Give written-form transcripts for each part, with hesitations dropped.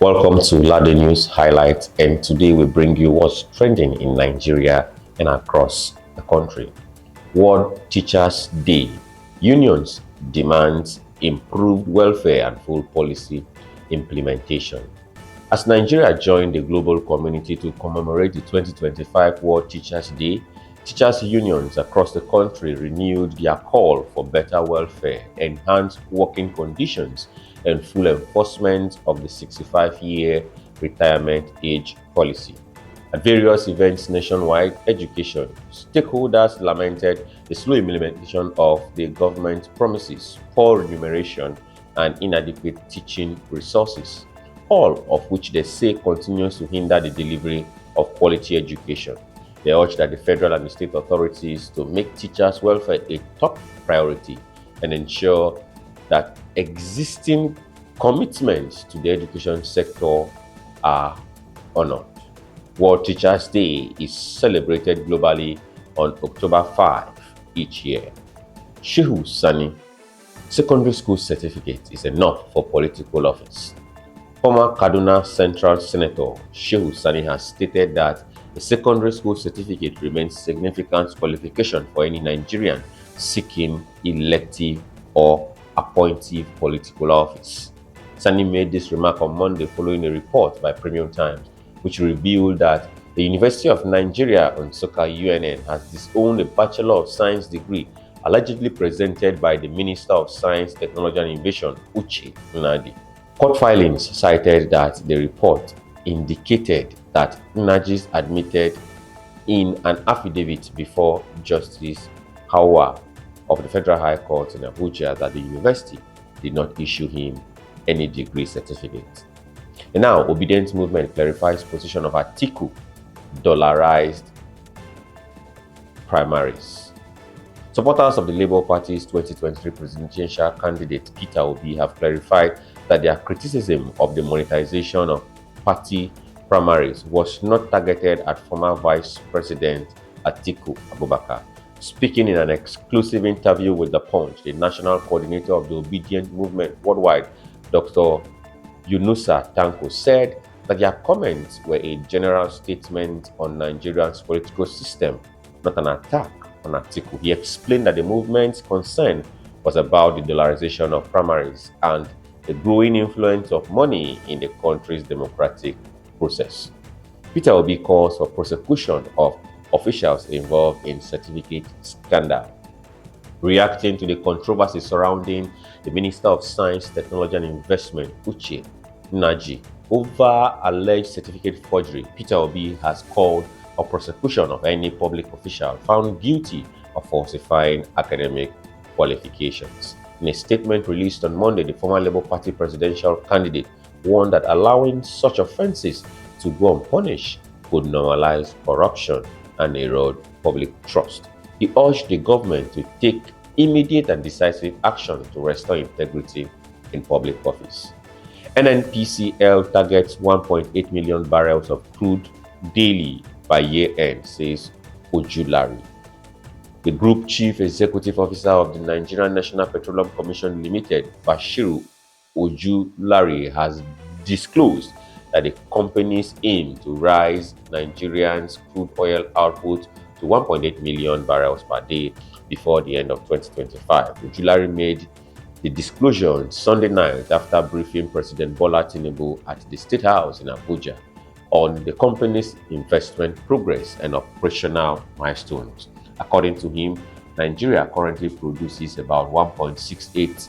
Welcome to LadeyNews Highlights, and today we bring you what's trending in Nigeria and across the country. World Teachers Day. Unions demands improved welfare and full policy implementation. As Nigeria joined the global community to commemorate the 2025 World Teachers Day, teachers' unions across the country renewed their call for better welfare, enhanced working conditions, and full enforcement of the 65-year retirement age policy. At various events nationwide, education stakeholders lamented the slow implementation of the government promises, poor remuneration, and inadequate teaching resources, all of which they say continues to hinder the delivery of quality education. They urge that the federal and the state authorities to make teachers' welfare a top priority and ensure that existing commitments to the education sector are honored. World Teachers Day is celebrated globally on October 5 each year. Shehu Sani, secondary school certificate is enough for political office. Former Kaduna Central Senator Shehu Sani has stated that a secondary school certificate remains significant qualification for any Nigerian seeking elective or appointive political office. Sani made this remark on Monday following a report by Premium Times, which revealed that the University of Nigeria Nsukka UNN has disowned a Bachelor of Science degree allegedly presented by the Minister of Science, Technology and Innovation, Uche Nnadi. Court filings cited that the report indicated that Nnadi admitted in an affidavit before Justice Hawa of the Federal High Court in Abuja that the university did not issue him any degree certificate. And now, Obedience Movement clarifies position of Atiku dollarized primaries. Supporters of the Labour Party's 2023 presidential candidate Peter Obi have clarified that their criticism of the monetization of party primaries was not targeted at former Vice President Atiku Abubakar. Speaking in an exclusive interview with The Punch, the national coordinator of the Obedient Movement Worldwide, Dr. Yunusa Tanko, said that their comments were a general statement on Nigeria's political system, not an attack on Atiku. He explained that the movement's concern was about the dollarization of primaries and the growing influence of money in the country's democratic process. Peter Obi calls for prosecution of officials involved in certificate scandal. Reacting to the controversy surrounding the Minister of Science, Technology and Investment, Uche Nnadi, over alleged certificate forgery, Peter Obi has called for prosecution of any public official found guilty of falsifying academic qualifications. In a statement released on Monday, the former Labour Party presidential candidate warned that allowing such offences to go unpunished could normalize corruption and erode public trust. He urged the government to take immediate and decisive action to restore integrity in public office. NNPCL targets 1.8 million barrels of crude daily by year-end, says Ojulari. The Group Chief Executive Officer of the Nigerian National Petroleum Commission Limited, Bashiru Ojulari, has disclosed that the company's aim to rise Nigerians' crude oil output to 1.8 million barrels per day before the end of 2025. Ojulari made the disclosure on Sunday night after briefing President Bola Tinubu at the State House in Abuja on the company's investment progress and operational milestones. According to him, Nigeria currently produces about 1.68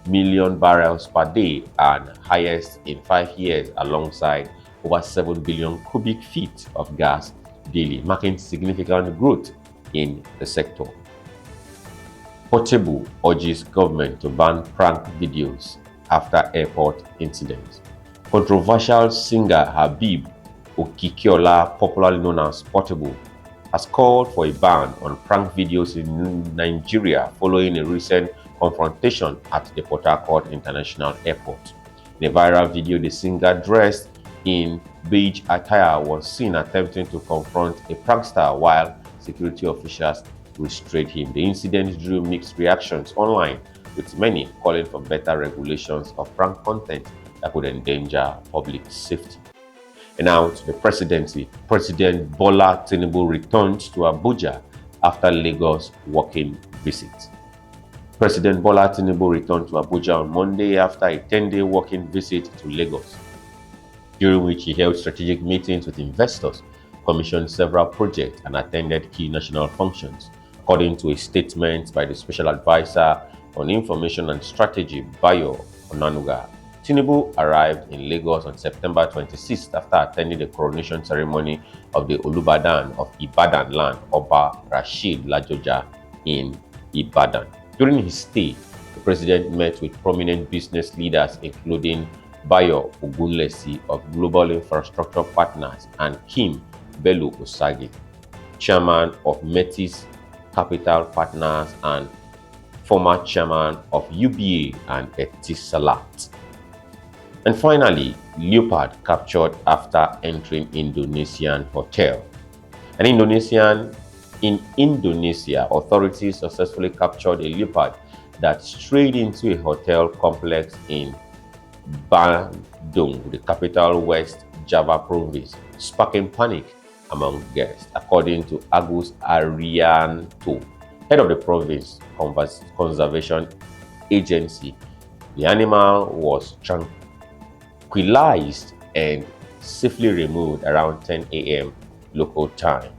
million barrels per day and highest in 5 years, alongside over 7 billion cubic feet of gas daily, marking significant growth in the sector. Portable urges government to ban prank videos after airport incidents. Controversial singer Habib Okikiola, popularly known as Portable, has called for a ban on prank videos in Nigeria following a recent confrontation at the Port Harcourt International Airport. In a viral video, the singer, dressed in beige attire, was seen attempting to confront a prankster while security officials restrained him. The incident drew mixed reactions online, with many calling for better regulations of prank content that could endanger public safety. And now to the presidency. President Bola Tinubu returned to Abuja after Lagos working visit. President Bola Tinubu returned to Abuja on Monday after a 10-day working visit to Lagos, during which he held strategic meetings with investors, commissioned several projects, and attended key national functions, according to a statement by the Special Advisor on Information and Strategy, Bayo Onanuga. Tinubu arrived in Lagos on September 26th after attending the coronation ceremony of the Olubadan of Ibadan land, Oba Rashid Lajoja, in Ibadan. During his stay, the president met with prominent business leaders, including Bayo Ogunlesi of Global Infrastructure Partners and Kim Bello Osagi, chairman of Metis Capital Partners and former chairman of UBA and Etisalat. And finally, leopard captured after entering Indonesian hotel. In Indonesia, authorities successfully captured a leopard that strayed into a hotel complex in Bandung, the capital West Java province, sparking panic among guests, according to Agus Arianto, head of the province conservation agency. The animal was tranquilized and safely removed around 10 a.m. local time.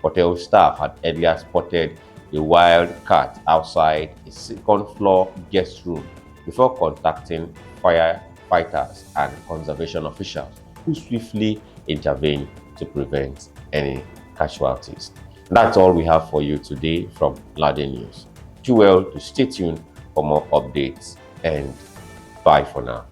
Hotel staff had earlier spotted a wild cat outside a second-floor guest room before contacting firefighters and conservation officials, who swiftly intervened to prevent any casualties. That's all we have for you today from LadeyNews. Do well to stay tuned for more updates, and bye for now.